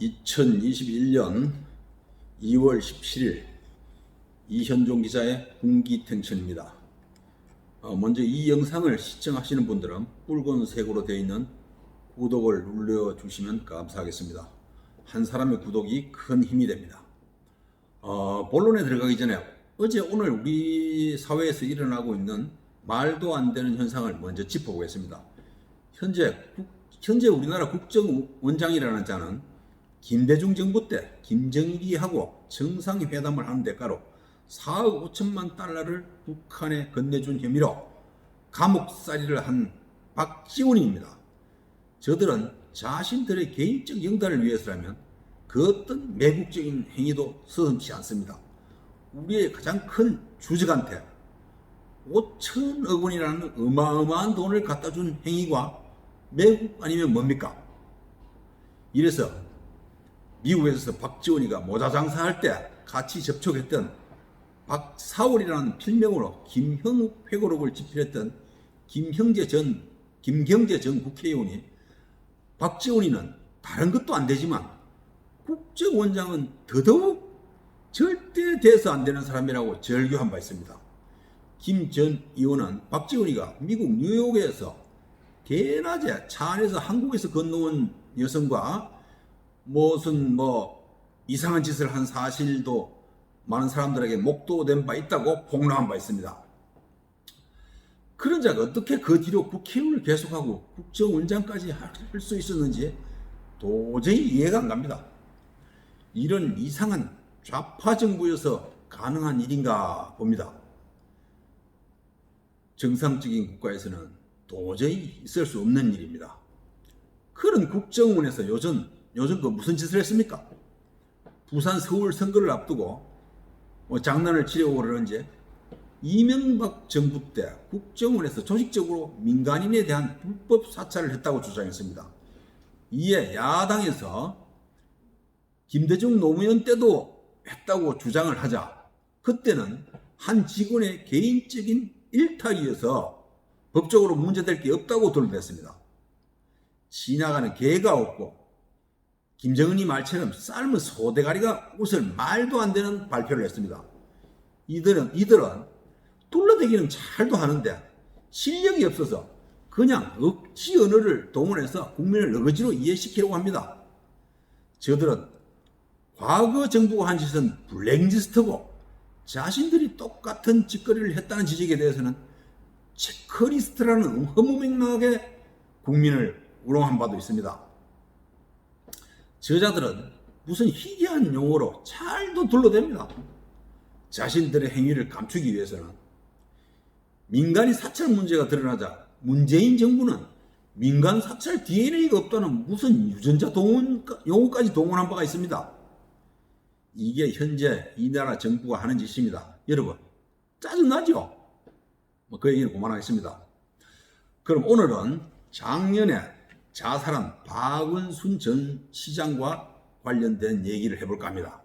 2021년 2월 17일 이현종 기자의 군기탱천입니다. 먼저 이 영상을 시청하시는 분들은 붉은색으로 되어 있는 구독을 눌러주시면 감사하겠습니다. 한 사람의 구독이 큰 힘이 됩니다. 본론에 들어가기 전에 어제 오늘 우리 사회에서 일어나고 있는 말도 안 되는 현상을 먼저 짚어보겠습니다. 현재 우리나라 국정원장이라는 자는 김대중 정부 때 김정일이하고 정상회담을 하는 대가로 4억 5천만 달러를 북한에 건네준 혐의로 감옥살이를 한 박지원입니다. 저들은 자신들의 개인적 영달을 위해서라면 그 어떤 매국적인 행위도 서슴지 않습니다. 우리의 가장 큰 주적한테 5천억 원이라는 어마어마한 돈을 갖다 준 행위가 매국 아니면 뭡니까? 이래서 미국에서 박지원이가 모자 장사할 때 같이 접촉했던 박사월이라는 필명으로 김형욱 회고록을 집필했던 김경재 전 국회의원이 박지원이는 다른 것도 안 되지만 국정원장은 더더욱 절대 돼서 안 되는 사람이라고 절규한 바 있습니다. 김 전 의원은 박지원이가 미국 뉴욕에서 대낮에 차 안에서 한국에서 건너온 여성과 무슨 이상한 짓을 한 사실도 많은 사람들에게 목도된 바 있다고 폭로한 바 있습니다. 그런 자가 어떻게 그 뒤로 국회의원을 계속하고 국정원장까지 할 수 있었는지 도저히 이해가 안 갑니다. 이런 이상한 좌파 정부여서 가능한 일인가 봅니다. 정상적인 국가에서는 도저히 있을 수 없는 일입니다. 그런 국정원에서 요즘 그 무슨 짓을 했습니까? 부산 서울 선거를 앞두고 장난을 치려고 그러는지 이명박 정부 때 국정원에서 조직적으로 민간인에 대한 불법 사찰을 했다고 주장했습니다. 이에 야당에서 김대중 노무현 때도 했다고 주장을 하자 그때는 한 직원의 개인적인 일탈이어서 법적으로 문제될 게 없다고 돌려냈습니다. 지나가는 개가 없고 김정은이 말처럼 삶은 소대가리가 웃을 말도 안 되는 발표를 했습니다. 이들은 둘러대기는 잘도 하는데 실력이 없어서 그냥 억지 언어를 동원해서 국민을 어거지로 이해시키려고 합니다. 저들은 과거 정부가 한 짓은 블랙리스트고 자신들이 똑같은 짓거리를 했다는 지적에 대해서는 체크리스트라는 허무맹랑하게 국민을 우롱한 바도 있습니다. 저자들은 무슨 희귀한 용어로 잘도 둘러댑니다. 자신들의 행위를 감추기 위해서는 민간인 사찰 문제가 드러나자 문재인 정부는 민간 사찰 DNA가 없다는 무슨 유전자 용어까지 동원한 바가 있습니다. 이게 현재 이 나라 정부가 하는 짓입니다. 여러분 짜증나죠? 그 얘기는 그만하겠습니다. 그럼 오늘은 작년에 자살한 박원순 전 시장과 관련된 얘기를 해볼까 합니다.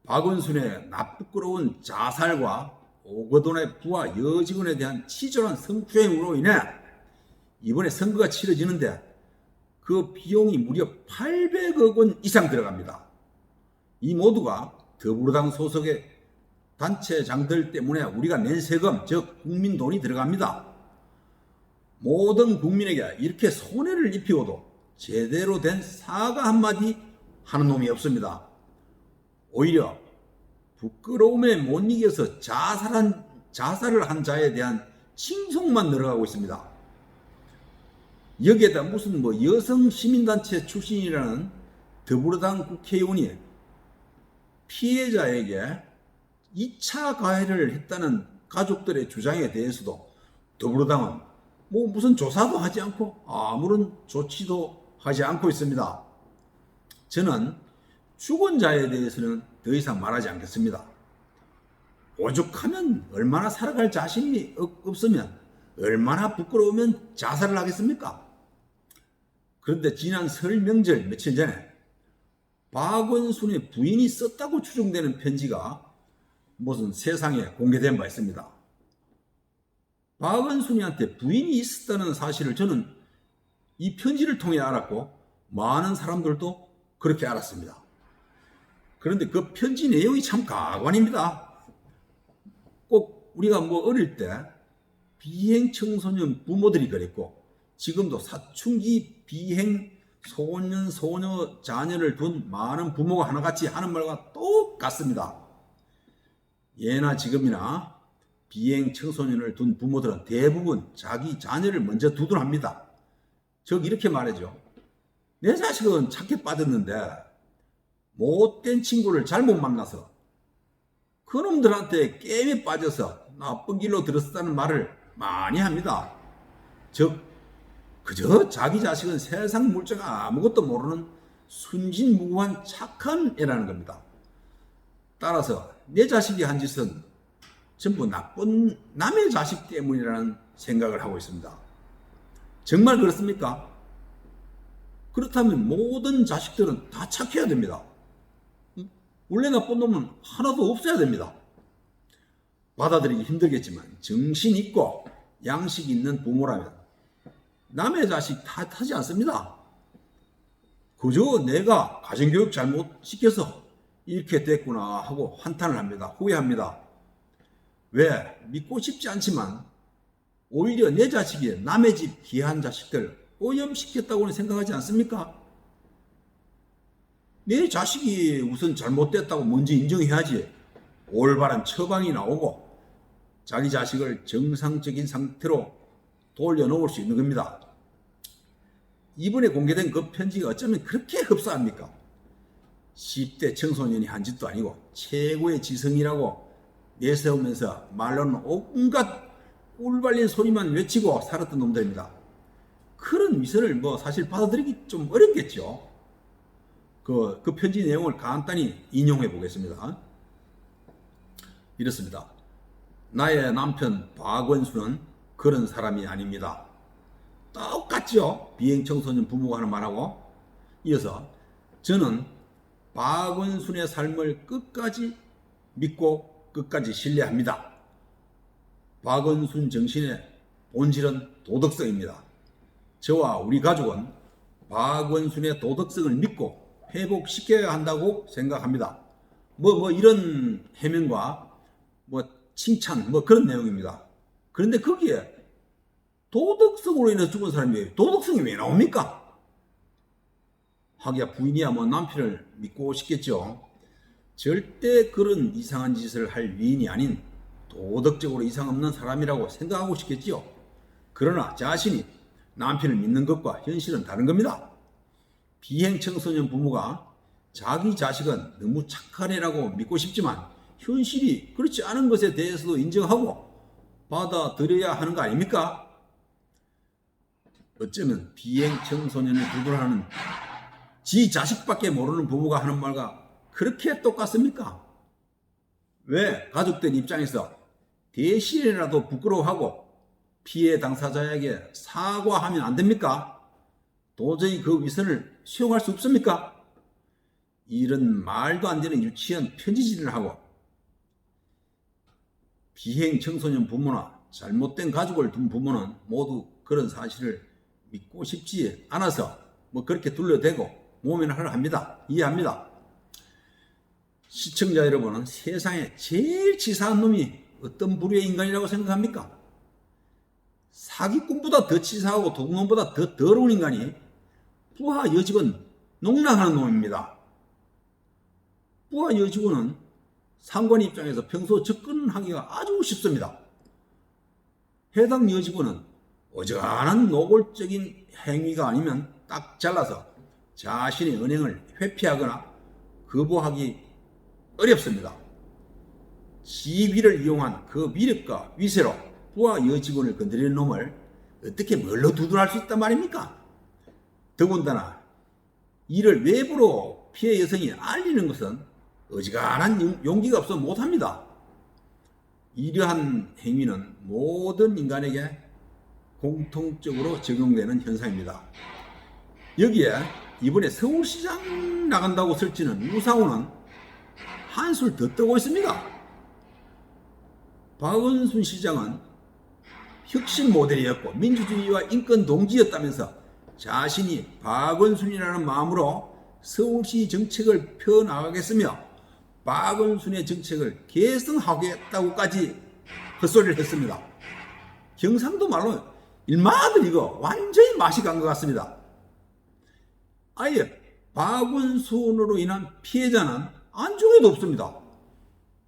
박원순의 나쁘끄러운 자살과 오거돈의 부하 여직원에 대한 치졸한 성추행으로 인해 이번에 선거가 치러지는데 그 비용이 무려 800억 원 이상 들어갑니다. 이 모두가 더불어당 소속의 단체장들 때문에 우리가 낸 세금, 즉 국민 돈이 들어갑니다. 모든 국민에게 이렇게 손해를 입히고도 제대로 된 사과 한마디 하는 놈이 없습니다. 오히려 부끄러움에 못 이겨서 자살을 한 자에 대한 칭송만 늘어가고 있습니다. 여기에다 무슨 여성 시민단체 출신이라는 더불어당 국회의원이 피해자에게 2차 가해를 했다는 가족들의 주장에 대해서도 더불어당은 무슨 조사도 하지 않고 아무런 조치도 하지 않고 있습니다. 저는 죽은 자에 대해서는 더 이상 말하지 않겠습니다. 오죽하면 얼마나 살아갈 자신이 없으면 얼마나 부끄러우면 자살을 하겠습니까? 그런데 지난 설 명절 며칠 전에 박원순의 부인이 썼다고 추정되는 편지가 무슨 세상에 공개된 바 있습니다. 박원순이한테 부인이 있었다는 사실을 저는 이 편지를 통해 알았고 많은 사람들도 그렇게 알았습니다. 그런데 그 편지 내용이 참 가관입니다. 꼭 우리가 어릴 때 비행 청소년 부모들이 그랬고, 지금도 사춘기 비행 소년 소녀 자녀를 둔 많은 부모가 하나같이 하는 말과 똑같습니다. 예나 지금이나 비행 청소년을 둔 부모들은 대부분 자기 자녀를 먼저 두둔합니다. 즉 이렇게 말하죠. 내 자식은 착해 빠졌는데 못된 친구를 잘못 만나서 그놈들한테 게임에 빠져서 나쁜 길로 들었다는 말을 많이 합니다. 즉 그저 자기 자식은 세상 물자가 아무것도 모르는 순진무구한 착한 애라는 겁니다. 따라서 내 자식이 한 짓은 전부 나쁜 남의 자식 때문이라는 생각을 하고 있습니다. 정말 그렇습니까? 그렇다면 모든 자식들은 다 착해야 됩니다. 원래 나쁜 놈은 하나도 없어야 됩니다. 받아들이기 힘들겠지만 정신 있고 양식 있는 부모라면 남의 자식 탓하지 않습니다. 그저 내가 가정교육 잘못 시켜서 이렇게 됐구나 하고 한탄을 합니다. 후회합니다. 왜? 믿고 싶지 않지만 오히려 내 자식이 남의 집 귀한 자식들 오염시켰다고는 생각하지 않습니까? 내 자식이 우선 잘못됐다고 먼저 인정해야지 올바른 처방이 나오고 자기 자식을 정상적인 상태로 돌려놓을 수 있는 겁니다. 이번에 공개된 그 편지가 어쩌면 그렇게 흡사합니까? 10대 청소년이 한 짓도 아니고 최고의 지성이라고 내세우면서 말로는 온갖 꿀발린 소리만 외치고 살았던 놈들입니다. 그런 위선을 사실 받아들이기 좀 어렵겠죠. 그 편지 내용을 간단히 인용해 보겠습니다. 이렇습니다. 나의 남편 박원순은 그런 사람이 아닙니다. 똑같죠? 비행청소년 부모가 하는 말하고. 이어서 저는 박원순의 삶을 끝까지 믿고 끝까지 신뢰합니다. 박원순 정신의 본질은 도덕성입니다. 저와 우리 가족은 박원순의 도덕성을 믿고 회복시켜야 한다고 생각합니다. 이런 해명과 칭찬 그런 내용입니다. 그런데 거기에 도덕성으로 인해서 죽은 사람이 도덕성이 왜 나옵니까? 하기야 부인이야 남편을 믿고 싶겠죠. 절대 그런 이상한 짓을 할 위인이 아닌 도덕적으로 이상 없는 사람이라고 생각하고 싶겠지요. 그러나 자신이 남편을 믿는 것과 현실은 다른 겁니다. 비행 청소년 부모가 자기 자식은 너무 착한 애라고 믿고 싶지만 현실이 그렇지 않은 것에 대해서도 인정하고 받아들여야 하는 거 아닙니까? 어쩌면 비행 청소년을 두둔하는 지 자식밖에 모르는 부모가 하는 말과 그렇게 똑같습니까? 왜 가족들 입장에서 대신이라도 부끄러워하고 피해 당사자에게 사과하면 안 됩니까? 도저히 그 위선을 수용할 수 없습니까? 이런 말도 안 되는 유치한 편지질을 하고 비행 청소년 부모나 잘못된 가족을 둔 부모는 모두 그런 사실을 믿고 싶지 않아서 그렇게 둘러대고 모면하려 합니다. 이해합니다. 시청자 여러분은 세상에 제일 치사한 놈이 어떤 부류의 인간이라고 생각합니까? 사기꾼보다 더 치사하고 도둑놈보다 더 더러운 인간이 부하 여직원 농락하는 놈입니다. 부하 여직원은 상관 입장에서 평소 접근하기가 아주 쉽습니다. 해당 여직원은 어지간한 노골적인 행위가 아니면 딱 잘라서 자신의 은행을 회피하거나 거부하기 어렵습니다. 시비를 이용한 그 위력과 위세로 부하 여직원을 건드리는 놈을 어떻게 뭘로 두둔할 수 있단 말입니까? 더군다나 이를 외부로 피해 여성이 알리는 것은 어지간한 용기가 없어 못합니다. 이러한 행위는 모든 인간에게 공통적으로 적용되는 현상입니다. 여기에 이번에 서울시장 나간다고 설치는 우상호는 한술 더 뜨고 있습니다. 박원순 시장은 혁신 모델이었고 민주주의와 인권 동지였다면서 자신이 박원순이라는 마음으로 서울시 정책을 펴나가겠으며 박원순의 정책을 개성하겠다고까지 헛소리를 했습니다. 경상도 말로 일마들 이거 완전히 맛이 간 것 같습니다. 아예 박원순으로 인한 피해자는 안중에도 없습니다.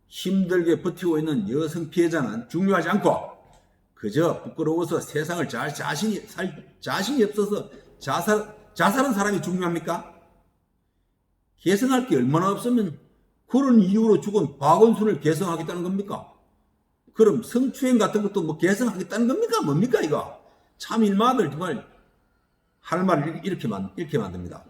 힘들게 버티고 있는 여성 피해자는 중요하지 않고 그저 부끄러워서 세상을 자신이 없어서 자살한 사람이 중요합니까? 개성할 게 얼마나 없으면 그런 이유로 죽은 박원순을 개성하겠다는 겁니까? 그럼 성추행 같은 것도 뭐 개성하겠다는 겁니까? 뭡니까 이거? 참 일마들 정말 할 말을 이렇게 만듭니다.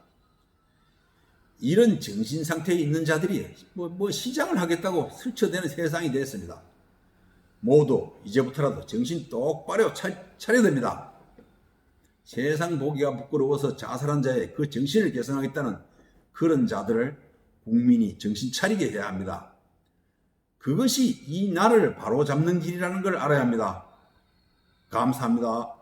이런 정신 상태에 있는 자들이 뭐 시장을 하겠다고 설쳐대는 세상이 됐습니다. 모두 이제부터라도 정신 똑바로 차려야 됩니다. 세상 보기가 부끄러워서 자살한 자의 그 정신을 개선하겠다는 그런 자들을 국민이 정신 차리게 해야 합니다. 그것이 이 나라를 바로잡는 길이라는 걸 알아야 합니다. 감사합니다.